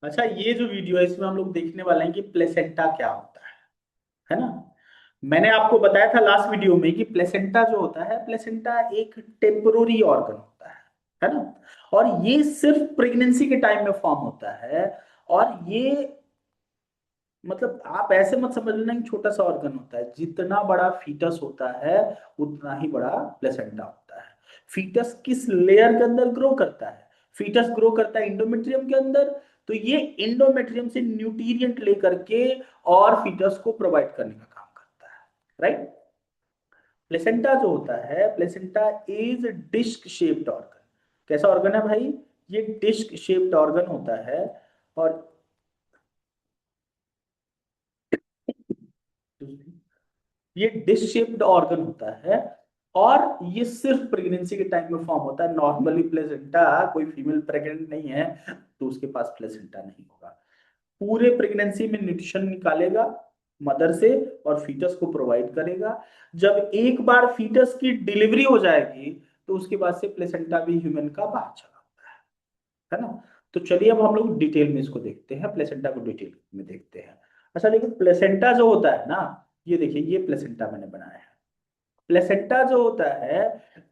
अच्छा, ये जो वीडियो है इसमें हम लोग देखने वाले हैं कि प्लेसेंटा क्या होता है ना। मैंने आपको बताया था लास्ट वीडियो में कि प्लेसेंटा जो होता है, प्लेसेंटा एक टेम्पोररी ऑर्गन होता है ना। और ये सिर्फ प्रेगनेंसी के टाइम में फॉर्म होता है। और ये मतलब आप ऐसे मत समझ लेना कि छोटा सा ऑर्गन होता है, जितना बड़ा फीटस होता है उतना ही बड़ा प्लेसेंटा होता है। फीटस किस लेयर के अंदर ग्रो करता है? फीटस ग्रो करता है इंडोमेट्रियम के अंदर। तो ये इंडोमेट्रियम से न्यूट्रिएंट लेकर के और फीटस को प्रोवाइड करने का काम करता है, राइट। प्लेसेंटा जो होता है, placenta is disc shaped organ. कैसा ऑर्गन है भाई? ये डिस्क शेप्ड ऑर्गन होता है। और ये डिश शेप्ड ऑर्गन होता है। और ये सिर्फ प्रेगनेंसी के टाइम में फॉर्म होता है। नॉर्मली प्लेसेंटा, कोई फीमेल प्रेग्नेंट नहीं है तो उसके पास प्लेसेंटा नहीं होगा। पूरे प्रेगनेंसी में न्यूट्रिशन निकालेगा मदर से और फीटस को प्रोवाइड करेगा। जब एक बार फीटस की डिलीवरी हो जाएगी तो उसके बाद से प्लेसेंटा भी ह्यूमन का बाहर चला है ना। तो चलिए अब हम लोग डिटेल में इसको देखते हैं, प्लेसेंटा को डिटेल में देखते हैं। अच्छा देखिए, प्लेसेंटा जो होता है ना, ये देखिए ये प्लेसेंटा मैंने बनाया है। प्लेसेंटा जो होता है,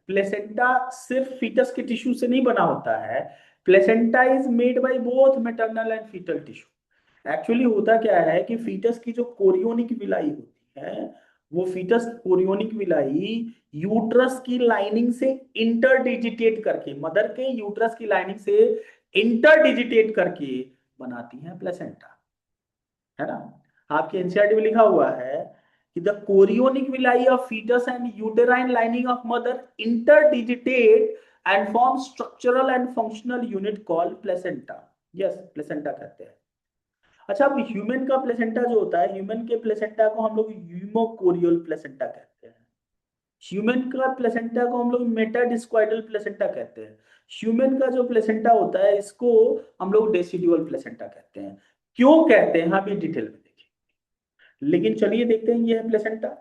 प्लेसेंटा सिर्फ फीटस के टिश्यू से नहीं बना होता है। Placenta is made by both maternal and fetal tissue. Actually होता क्या है कि फीटस की जो कोरियोनिक विलाई होती है, वो फीटस कोरियोनिक विलाई यूट्रस की लाइनिंग से इंटरडिजिटेट करके, मदर के यूट्रस की लाइनिंग से इंटरडिजिटेट करके बनाती है प्लेसेंटा, है ना। आपके एनसीईआरटी में लिखा हुआ है कि the chorionic villi of fetus and uterine lining of mother interdigitate and form structural and functional unit called placenta. Yes, placenta कहते हैं। अच्छा, अब ह्यूमन का प्लेसेंटा जो होता है, ह्यूमन के प्लेसेंटा को हम लोग ह्यूमोकोरियल प्लेसेंटा कहते हैं। ह्यूमन का प्लेसेंटा को हम लोग मेटाडिस्क्वाइडल प्लेसेंटा कहते हैं। ह्यूमन का जो प्लेसेंटा होता है इसको हम लोग डेसिडुअल प्लेसेंटा कहते हैं। क्यों कहते हैं हम ये डिटेल में देखें, लेकिन चलिए देखते हैं। ये है प्लेसेंटा,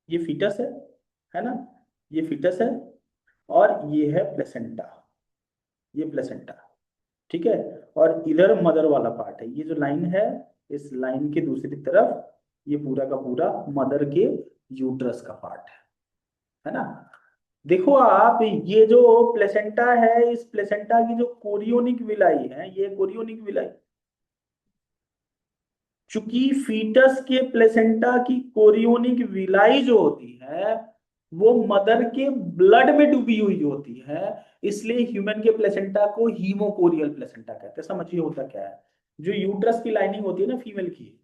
ये फीटस है ना। ये फीटस है और ये है प्लेसेंटा, ये प्लेसेंटा, ठीक है। और इधर मदर वाला पार्ट है, ये जो लाइन है, इस लाइन के दूसरी तरफ ये पूरा का पूरा मदर के यूट्रस का पार्ट है ना। देखो आप, ये जो प्लेसेंटा है, इस प्लेसेंटा की जो कोरियोनिक विलाई है, ये कोरियोनिक विलाई, चूंकि फीटस के प्लेसेंटा की कोरियोनिक विलाई जो होती है वो मदर के ब्लड में डूबी हुई होती है, इसलिए ह्यूमन के प्लेसेंटा को हीमोकोरियल प्लेसेंटा कहते हैं। समझिए होता क्या है, जो यूट्रस की लाइनिंग होती है ना फीमेल की,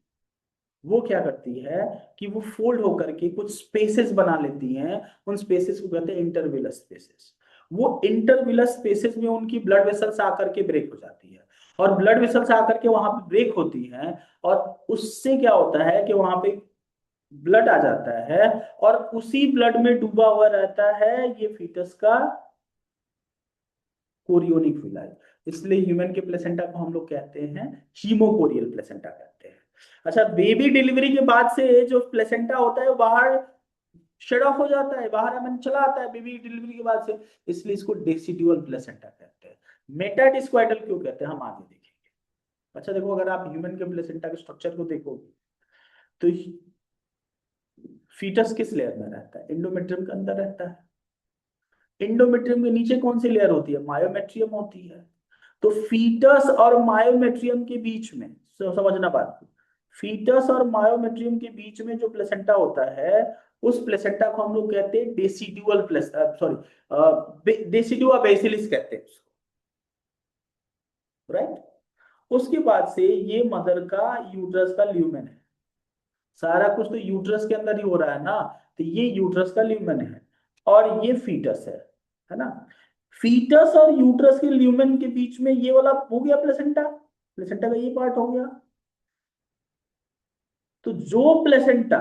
वो क्या करती है कि वो फोल्ड होकर के कुछ स्पेसेस बना लेती हैं। उन स्पेसेस को कहते हैं इंटरविलस स्पेसेस। वो इंटरविलस स्पेसेस में उनकी ब्लड वेसल्स आकर के ब्रेक हो जाती है। और ब्लड वेसल्स आकर के वहां पे ब्रेक होती हैं। और उससे क्या होता है कि वहां पे ब्लड आ जाता है। और उसी ब्लड में डूबा हुआ रहता है ये फीटस का कोरियोनिक विलाई। इसलिए ह्यूमन के प्लेसेंटा को हम लोग कहते हैं हीमोकोरियल प्लेसेंटा कहते हैं। अच्छा, बेबी डिलीवरी के बाद से जो प्लेसेंटा होता है वो बाहर शेड ऑफ हो जाता है, बाहर मन चला आता है बेबी डिलीवरी के बाद से, इसलिए इसको डेसिडुअल प्लेसेंटा कहते हैं। मेटाडिस्क्वाइडल क्यों कहते हैं हम आगे देखेंगे। अच्छा देखो, अगर आप ह्यूमन के प्लेसेंटा के स्ट्रक्चर को देखोगे तो फीटस किस लेयर में रहता है? इंडोमेट्रियम के अंदर रहता है। इंडोमेट्रियम के नीचे कौन सी लेयर होती है? मायोमेट्रियम होती है। तो फीटस और मायोमेट्रियम के बीच में, समझना बात को, फीटस और मायोमेट्रियम के बीच में जो प्लेसेंटा होता है, उस प्लेसेंटा को हम लोग कहते हैं डेसिडुअल प्लेस, सॉरी, डेसिडुआ बेसिलिस कहते हैं उसको, राइट। उसके बाद से ये मदर का यूट्रस का ल्यूमेन है। सारा कुछ तो यूट्रस के अंदर ही हो रहा है ना। तो ये यूट्रस का ल्यूमेन है और ये फीटस है ना। फीटस और यूट्रस के ल्यूमेन के बीच में ये वाला हो गया प्लेसेंटा, प्लेसेंटा का ये पार्ट हो गया। तो जो प्लेसेंटा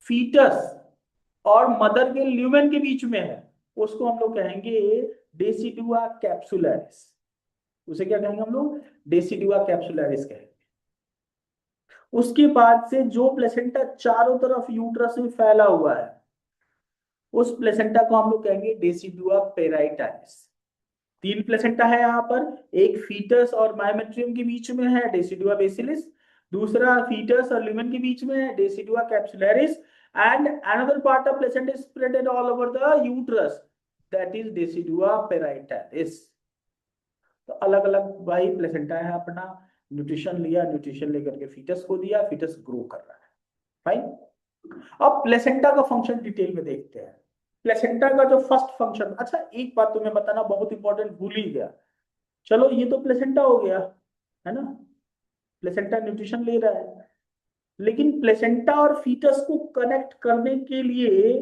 फीटस और मदर के ल्यूमेन के बीच में है उसको हम लोग कहेंगे डेसिडुआ कैप्सुलरिस। उसे क्या कहेंगे हम लोग? डेसिडुआ कैप्सुलरिस कहेंगे। उसके बाद से जो प्लेसेंटा चारों तरफ यूट्रस में फैला हुआ है, उस प्लेसेंटा को हम लोग कहेंगे डेसिडुआ पेराइटालिस। तीन प्लेसेंटा है यहाँ पर, एक फीटस और मायोमेट्रियम के बीच में है डेसिडुआ बेसिलिस, दूसरा फीटस और ल्यूमेन के बीच में है decidua capsularis, and another part of placenta is spreaded all over the uterus, that is decidua parietalis. तो अलग अलग भाई प्लेसेंटा है अपना, न्यूट्रिशन लिया, न्यूट्रिशन लेकर के फीटस को दिया, फीटस ग्रो कर रहा है। फाइन। अब प्लेसेंटा का फंक्शन डिटेल में देखते हैं। प्लेसेंटा का जो फर्स्ट फंक्शन, अच्छा एक बात तुम्हें बताना बहुत इंपॉर्टेंट, भूल ही गया। चलो ये तो प्लेसेंटा हो गया, है ना, प्लेसेंटा न्यूट्रिशन ले रहा है, लेकिन प्लेसेंटा और फीटस को कनेक्ट करने के लिए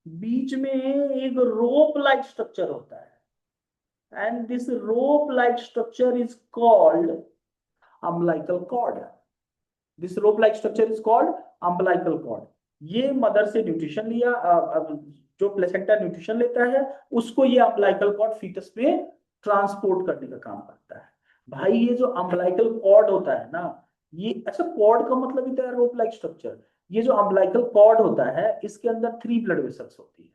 बीच में एक रोप लाइक स्ट्रक्चर होता है, and this rope like structure is called umbilical cord. This rope like structure is called umbilical cord. ये मदर से न्यूट्रिशन लिया, जो प्लेसेंटा न्यूट्रिशन लेता है उसको ये अम्बिलिकल कॉर्ड फीटस में ट्रांसपोर्ट करने का काम करता है। भाई ये जो अम्बिलिकल कॉर्ड होता है ना, ये अच्छा कॉर्ड का मतलब ही है रोप लाइक स्ट्रक्चर। ये जो अम्बिलिकल कॉर्ड होता है इसके अंदर 3 ब्लड वेसल्स होती है।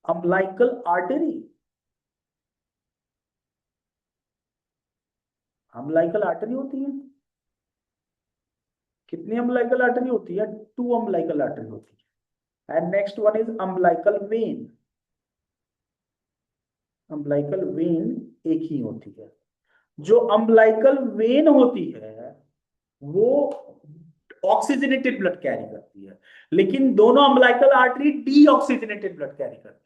अम्बिलिकल आर्टरी, अम्बिलिकल आर्टरी होती है। कितनी अम्बिलिकल आर्टरी होती है? 2 अम्बिलिकल आर्टरी होती है। And next one is umbilical when. Umbilical when एक ही होती है। जो अम्बिलिकल वेन होती है वो ऑक्सीजनेटेड ब्लड कैरी करती है, लेकिन दोनों umbilical artery deoxygenated blood carry करती है।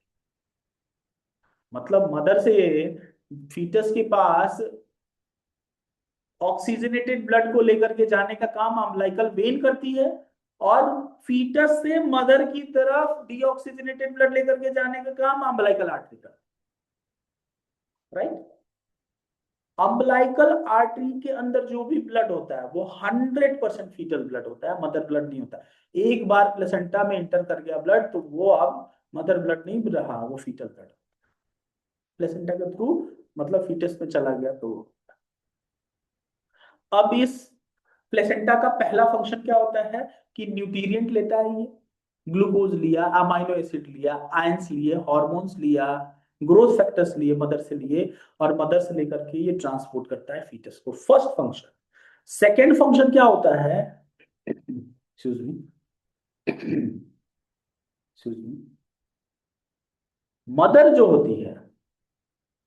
मतलब मदर से फीटस के पास ऑक्सीजनेटेड ब्लड को लेकर के जाने का काम अम्बिलिकल वेन करती है, और फीटस से मदर की तरफ डीऑक्सीजनेटेड ब्लड लेकर के जाने का काम अम्बिलिकल आर्टरी करती है। राइट। अम्बिलिकल आर्टरी के अंदर जो भी ब्लड होता है वो 100% फीटल ब्लड होता है, मदर ब्लड नहीं होता। एक बार प्लेसेंटा में एंटर कर गया ब्लड तो वो अब मदर ब्लड नहीं रहा, वो फीटल ब्लड प्लेसेंटा के थ्रू, मतलब फीटस में चला गया। तो अब इस प्लेसेंटा का पहला फंक्शन क्या होता है कि न्यूट्रिएंट लेता है, ये ग्लूकोज लिया, अमाइनो एसिड लिया, आयंस लिए, हार्मोन्स लिया, ग्रोथ फैक्टर्स लिए मदर से लिए, और मदर से लेकर के ये ट्रांसपोर्ट करता है फीटस को। First function. सेकेंड फंक्शन क्या होता है, excuse me, excuse me, mother जो होती है,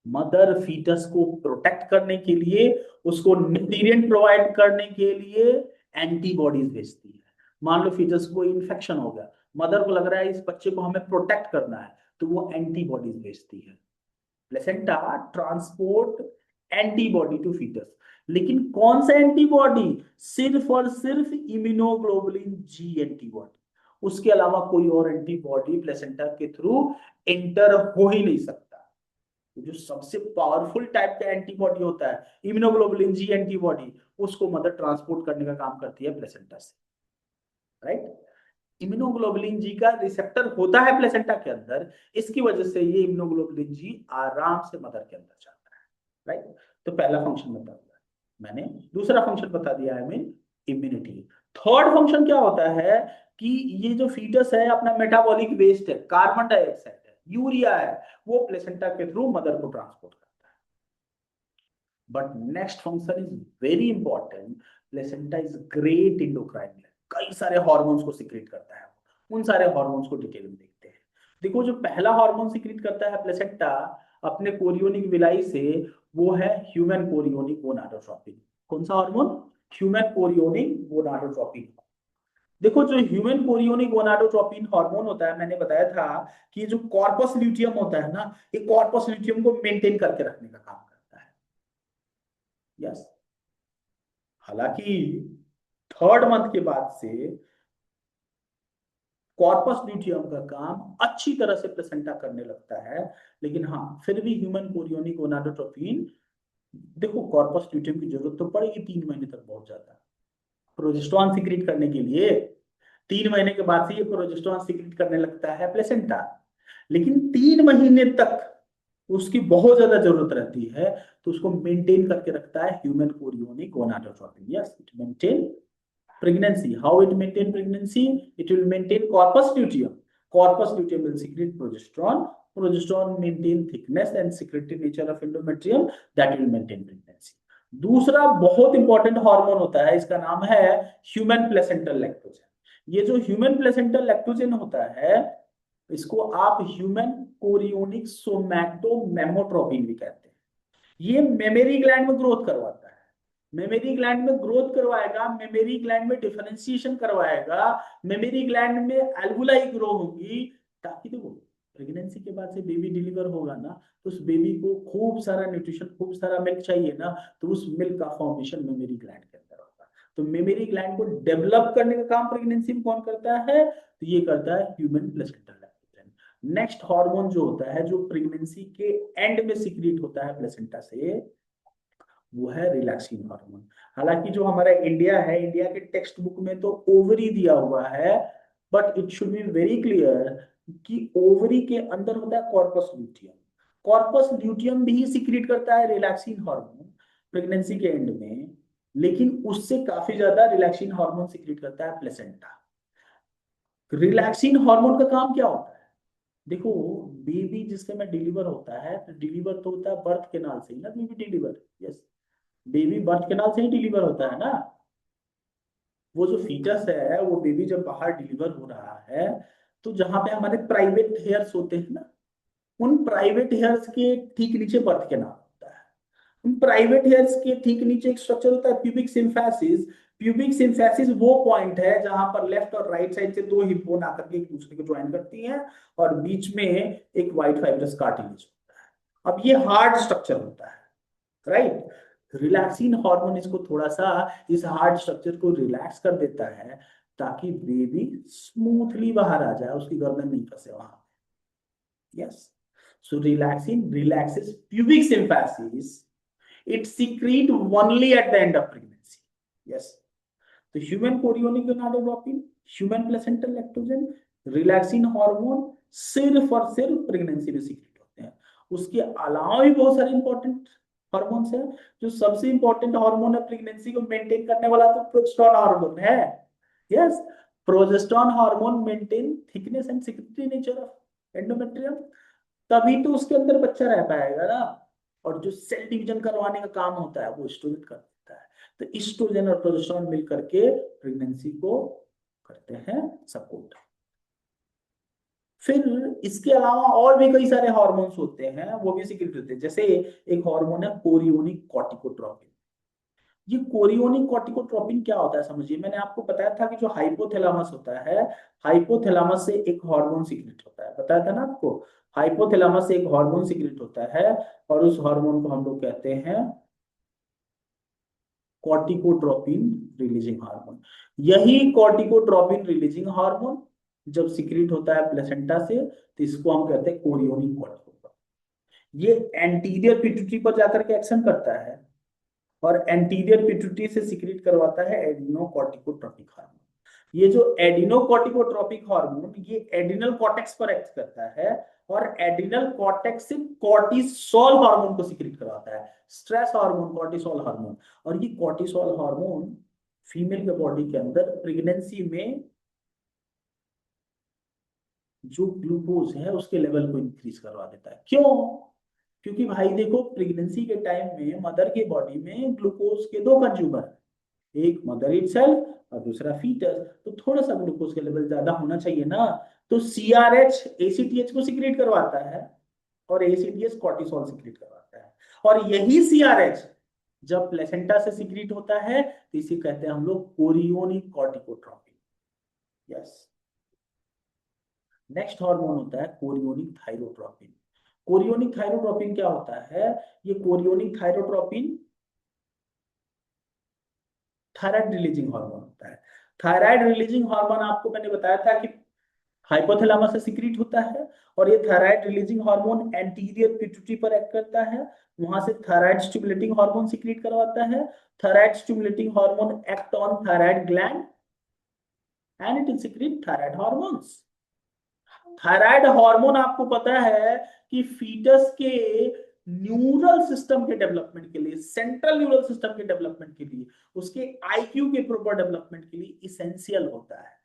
मदर फीटस को प्रोटेक्ट करने के लिए, उसको न्यूट्रिएंट प्रोवाइड करने के लिए एंटीबॉडीज भेजती है। मान लो फीटस को इन्फेक्शन हो गया, मदर को लग रहा है इस बच्चे को हमें प्रोटेक्ट करना है, तो वो एंटीबॉडीज भेजती है। Placenta transport antibody to fetus, लेकिन कौन सा एंटीबॉडी? सिर्फ और सिर्फ इम्यूनोग्लोबुलिन जी एंटीबॉडी। उसके अलावा कोई और एंटीबॉडी प्लेसेंटा के थ्रू एंटर हो ही नहीं सकता। जो सबसे पावरफुल टाइप का एंटीबॉडी होता है इम्यूनोग्लोबुलिन जी एंटीबॉडी, उसको मदर ट्रांसपोर्ट करने का काम करती है प्लेसेंटा से। राइट। इम्यूनोग्लोबुलिन जी का रिसेप्टर होता है प्लेसेंटा के अंदर, इसकी वजह से ये इम्यूनोग्लोबुलिन जी आराम से मदर के अंदर जाता है। राइट। तो पहला फंक्शन बता दिया मैंने, दूसरा फंक्शन बता दिया है मीन इम्यूनिटी। थर्ड फंक्शन क्या होता है कि ये जो फीटस है अपना मेटाबॉलिक वेस्ट है, कार्बन डाइऑक्साइड है, यूरिया है, वो प्लेसेंटा के थ्रू मदर को ट्रांसपोर्ट करता है। But next function is very important. Placenta is great endocrine, कई सारे हार्मोन्स को सीक्रेट करता है। उन सारे हार्मोन्स को डिटेल में देखते हैं। देखो जो पहला हार्मोन सीक्रेट करता है प्लेसेंटा अपने कोरियोनिक विलाई से, वो है ह्यूमन कोरियोनिक गोनाडोट्रोपिन। कौन सा हार्मोन? Human chorionic gonadotropin. देखो जो ह्यूमन कोरियोनिक गोनाडोट्रोपिन हार्मोन होता है, मैंने बताया था कि जो कॉर्पस ल्यूटियम होता है ना, ये कॉर्पस ल्यूटियम को मेंटेन करके रखने का काम करता है। यस। हालांकि थर्ड मंथ के बाद से कॉर्पस ल्यूटियम का काम अच्छी तरह से प्लेसेंटा करने लगता है, लेकिन हाँ फिर भी ह्यूमन कोरियोनिक गोनाडोट्रोपिन, देखो कॉर्पस ल्यूटियम की जरूरत तो पड़ेगी 3 महीने तक बहुत ज्यादा प्रोजेस्टेरॉन सीक्रेट करने के लिए। 3 महीने के बाद से ये प्रोजेस्टेरॉन सीक्रेट करने लगता है प्लेसेंटा, लेकिन 3 महीने तक उसकी बहुत ज्यादा जरूरत रहती है, तो उसको मेंटेन करके रखता है human chorionic gonadotropin. Yes, it maintain pregnancy. How it maintain pregnancy? It will maintain corpus luteum. Corpus luteum will secrete progesterone progesterone maintain thickness and secretory nature of endometrium that will maintain pregnancy. दूसरा बहुत important hormone होता है, इसका नाम है human placental lactogen. ये जो human placental lactogen होता है, इसको आप ह्यूमन कोरियोनिक सोमैटोमेमोट्रोपिन भी कहते हैं। ये मेमोरी ग्लैंड में ग्रोथ करवाता है, मेमोरी ग्लैंड में ग्रोथ करवाएगा, मेमोरी ग्लैंड में डिफरेंशिएशन करवाएगा, मेमोरी ग्लैंड में एल्वुलाई ग्रो होगी, ताकि देखो प्रेगनेंसी के बाद से बेबी डिलीवर होगा ना, तो उस बेबी को खूब सारा न्यूट्रिशन, खूब सारा मिल्क चाहिए ना, तो उस मिल्क का फॉर्मेशन मेमोरी ग्लैंड के अंदर होगा। तो मेमोरी ग्लैंड को डेवलप करने का काम प्रेगनेंसी में कौन करता है? तो ये करता है human placental lactogen. Next hormone जो होता है, जो प्रेगनेंसी के एंड में सीक्रेट होता है प्लेसेंटा से, वो है रिलैक्सिन हार्मोन। हालांकि जो हमारा इंडिया है, इंडिया के टेक्स्ट बुक में तो ओवरी दिया हुआ है, but it should be very clear कि ओवरी के अंदर होता है कॉर्पस ल्यूटियम। कॉर्पस ल्यूटियम भी सीक्रेट करता है रिलैक्सिन हार्मोन प्रेगनेंसी के एंड में, लेकिन उससे काफी ज्यादा रिलैक्सिन हार्मोन सीक्रेट करता है प्लेसेंटा। रिलैक्सिन हार्मोन का काम क्या होता है? देखो, बेबी जिस समय डिलीवर होता है, तो डिलीवर तो होता है बर्थ केनाल से ही ना, baby deliver, yes, baby birth canal से ही डिलीवर होता है ना। वो जो फीटस है, वो बेबी जब बाहर डिलीवर हो रहा है, तो जहां पे हमारे प्राइवेट हेयर्स होते हैं ना, उन प्राइवेट हेयर्स के ठीक नीचे बर्थ केनाल होता है। उन प्राइवेट हेयर्स के ठीक नीचे एक स्ट्रक्चर होता है प्यूबिक सिम्फेसिस। प्यूबिक सिम्फेसिस वो पॉइंट है जहां पर लेफ्ट और राइट साइड से दो हिप बोन आकर के एक दूसरे को ज्वाइन करती हैं, और बीच में एक व्हाइट फाइब्रस कार्टिलेज होता है। अब ये हार्ड स्ट्रक्चर होता है, राइट। रिलैक्सिन हार्मोन इसको थोड़ा सा, इस हार्ड स्ट्रक्चर को रिलैक्स कर देता है, ताकि बेबी स्मूथली बाहर आ जाए, उसकी गर्दन नहीं फंसे वहां। Yes, so relaxin relaxes pubic symphysis. It secrete only at the end of pregnancy. Yes, तो human chorionic gonadotropin, human placental lactogen, relaxin hormone सिर्फ और सिर्फ प्रेगनेंसी में सीक्रेट होते हैं। उसके अलावा भी बहुत सारे इंपॉर्टेंट हार्मोन्स हैं। जो सबसे इंपॉर्टेंट हार्मोन है प्रेगनेंसी को मेंटेन करने वाला, तो प्रोजेस्टेरॉन हार्मोन है। Yes, progesterone hormone maintain thickness and secretory nature of endometrium, तभी तो उसके अंदर बच्चा रह पाएगा ना। और जो सेल डिवीजन करवाने का काम होता है, वो एस्ट्रोजन कर देता है। तो एस्ट्रोजन और प्रोजेस्टेरॉन मिलकर के प्रेगनेंसी को करते हैं सपोर्ट। फिर इसके अलावा और भी कई सारे हार्मोन्स होते हैं, वो भी सीक्रेट होते हैं। जैसे एक हार्मोन है कोरियोनिक कॉर्टिकोट्रोपिन। ये कोरियोनिक कॉर्टिकोट्रोपिन क्या होता है समझिए। मैंने आपको बताया था कि जो हाइपोथैलेमस होता है, हाइपोथैलेमस से एक हार्मोन सीक्रेट होता है, बताया था ना आपको। हाइपोथैलेमस से एक हार्मोन सीक्रेट होता है, और उस हार्मोन को हम लोग कहते हैं कॉर्टिकोट्रोपिन रिलीजिंग हार्मोन। यही कॉर्टिकोट्रोपिन रिलीजिंग हार्मोन जब सीक्रेट होता है प्लेसेंटा से, तो इसको हम कहते हैं कोरियोनिक कॉर्टिकोट्रोपिन। ये एंटीरियर पिट्यूटरी पर जाकर के एक्शन करता है, और एंटीरियर पिट्यूटरी से सीक्रेट करवाता है एडिनोकॉर्टिकोट्रोपिक हार्मोन। ये जो एडिनोकॉर्टिकोट्रोपिक हार्मोन, ये एडिनल कॉर्टेक्स पर एक्ट करता है, और एडिनल कॉर्टेक्स से कॉर्टिसोल हार्मोन को सीक्रेट करवाता है, स्ट्रेस हार्मोन, कॉर्टिसोल हार्मोन। और ये कॉर्टिसोल हार्मोन फीमेल के बॉडी के अंदर प्रेगनेंसी में जो ग्लूकोज है उसके लेवल को इंक्रीज करवा देता है। क्यों? क्योंकि भाई देखो, प्रेगनेंसी के टाइम में मदर के बॉडी में ग्लूकोज के दो कंज्यूमर, एक मदर इटसेल्फ और दूसरा फीटस, तो थोड़ा सा ग्लूकोज का लेवल ज्यादा होना चाहिए ना। तो सीआरएच एसीटीएच को सीक्रेट करवाता है, और एसीटीएच कॉर्टिसोल सीक्रेट करवाता है। और यही सीआरएच जब प्लेसेंटा से सीक्रेट होता है, तो इसे कहते हैं हम लोग chorionic corticotropin. Yes, next hormone होता है कोरियोनिक थायरोट्रोपिन। कोरियोनिक थायरोट्रोपिन क्या होता है? ये chorionic thyrotropin thyroid releasing hormone होता है। थायराइड रिलीजिंग हार्मोन आपको मैंने बताया था कि हाइपोथैलेमस से सीक्रेट होता है, और ये thyroid releasing hormone anterior pituitary पर एक्ट करता है, वहां से थायराइड स्टिमुलेटिंग हार्मोन सीक्रेट करवाता है। Thyroid stimulating hormone act on thyroid gland and it will secret thyroid hormones. Thyroid hormone आपको पता है कि फीटस के न्यूरल सिस्टम के डेवलपमेंट के लिए, सेंट्रल न्यूरल सिस्टम के डेवलपमेंट के लिए, उसके आईक्यू के प्रॉपर डेवलपमेंट के लिए इसेंशियल होता है।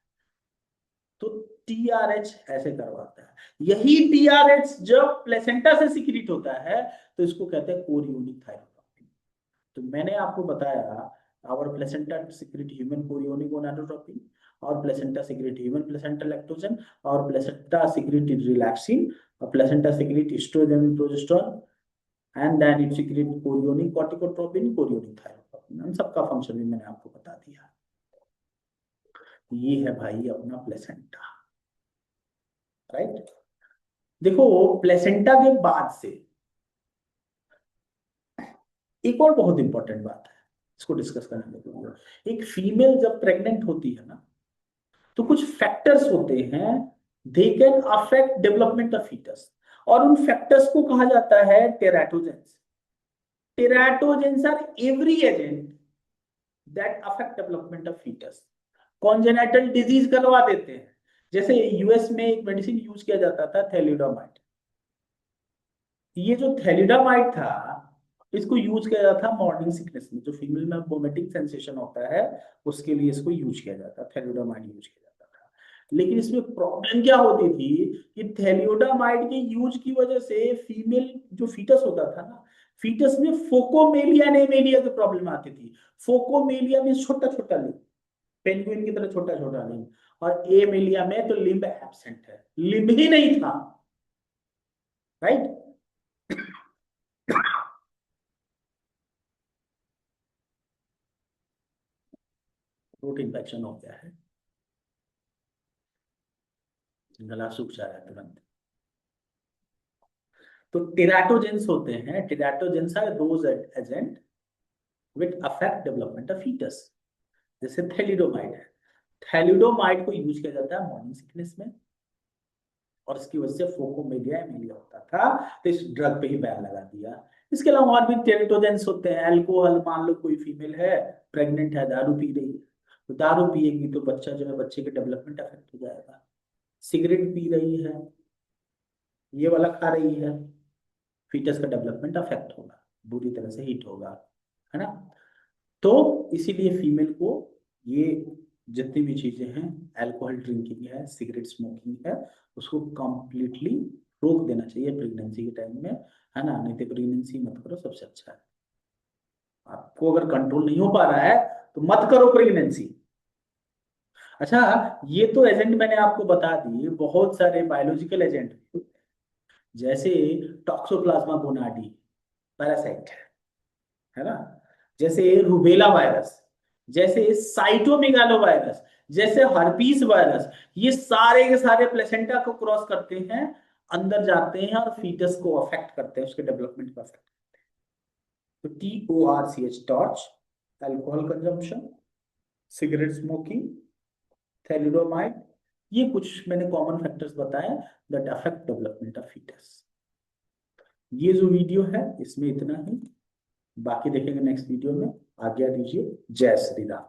तो टीआरएच ऐसे करवाता है। यही टीआरएच जब प्लेसेंटा से सिक्रीट होता है तो इसको कहते हैं कोरियोनिक थायरोटॉक्सिन। तो मैंने आपको बताया our placenta secrete human chorionic gonadotropin, और placenta secrete human placental lactogen, और placenta secrete relaxin, और placenta secrete estrogen and progesterone, and then it secrete chorionic corticotropin, chorionic thyroid। इन सबका फंक्शन भी मैंने आपको बता दिया। ये है भाई अपना प्लेसेंटा, राइट। देखो प्लेसेंटा के बाद से एक और बहुत इंपॉर्टेंट बात है, इसको डिस्कस करने के। एक फीमेल जब प्रेग्नेंट होती है ना, तो कुछ फैक्टर्स होते हैं, they can affect development of fetus, और उन फैक्टर्स को कहा जाता है teratogens. Teratogens are every agent that affect development of fetus. Congenital disease करवा देते हैं। जैसे यूएस में एक मेडिसिन यूज किया जाता था थैलिडोमाइड। ये जो थैलिडोमाइड था, इसको यूज किया जाता था मॉर्निंग सिकनेस में, जो फीमेल में वोमिटिंग सेंसेशन होता है उसके लिए इसको यूज किया जाता है, थैलिडोमाइड यूज किया जाता था। लेकिन इसमें प्रॉब्लम क्या होती थी कि थैलिडोमाइड के यूज की वजह से फीमेल जो फीटस होता था ना, फीटस में फोकोमेलिया एनेमेलिया की प्रॉब्लम आती थी। फोकोमेलिया में छोटा छोटा लिम्ब, पेंगुइन की तरह छोटा छोटा लिम्ब, और एमेलिया में तो लिम्ब एब्सेंट है, लिम्ब ही नहीं था, राइट। रूट इन्फेक्शन हो गया है, गला सूख जा रहा है तुरंत। तो टेराटोजेंस होते हैं, teratogens are those agents which affect development of fetus. जैसे थैलिडोमाइड है, थैलिडोमाइड को यूज किया जाता है मॉर्निंग सिकनेस में, और इसकी वजह से फोकोमेलिया एमिलिया होता था, तो इस ड्रग पे ही बैन लगा दिया। इसके अलावा और भी टेराटोजेंस होते हैं। अल्कोहल, मान लो कोई फीमेल है, प्रेग्नेंट है, दारू पी रही है, तो दारू पिएगी तो बच्चा जो है, बच्चे के डेवलपमेंट अफेक्ट हो जाएगा। सिगरेट पी रही है, ये वाला खा रही है, फीटस का डेवलपमेंट अफेक्ट होगा, बुरी तरह से हिट होगा, है ना। तो इसीलिए फीमेल को ये जितनी भी चीजें हैं, अल्कोहल ड्रिंकिंग है, सिगरेट स्मोकिंग है, उसको कंप्लीटली रोक देना चाहिए प्रेगनेंसी के टाइम में, है ना। नहीं तो प्रेगनेंसी मत करो, सबसे अच्छा है। आपको अगर कंट्रोल नहीं हो पा रहा है तो मत करो प्रेगनेंसी। अच्छा, ये तो एजेंट मैंने आपको बता दिए, बहुत सारे बायोलॉजिकल एजेंट, जैसे टॉक्सोप्लाज्मा गोनाडी पैरासाइट, है ना, जैसे रूबेला वायरस, जैसे साइटोमेगालो वायरस, जैसे हर्पीस वायरस, ये सारे के सारे प्लेसेंटा को क्रॉस करते हैं, अंदर जाते हैं और फीटस को अफेक्ट करते हैं, उसके डेवलपमेंट को अफेक्ट करते हैं। तो TORCH, torch, alcohol consumption, cigarette smoking, thalidomide, ये कुछ मैंने कॉमन फैक्टर्स बताए that affect development of fetus. ये जो वीडियो है इसमें इतना ही, बाकी देखेंगे नेक्स्ट वीडियो में। आज्ञा दीजिए, जय श्री राम।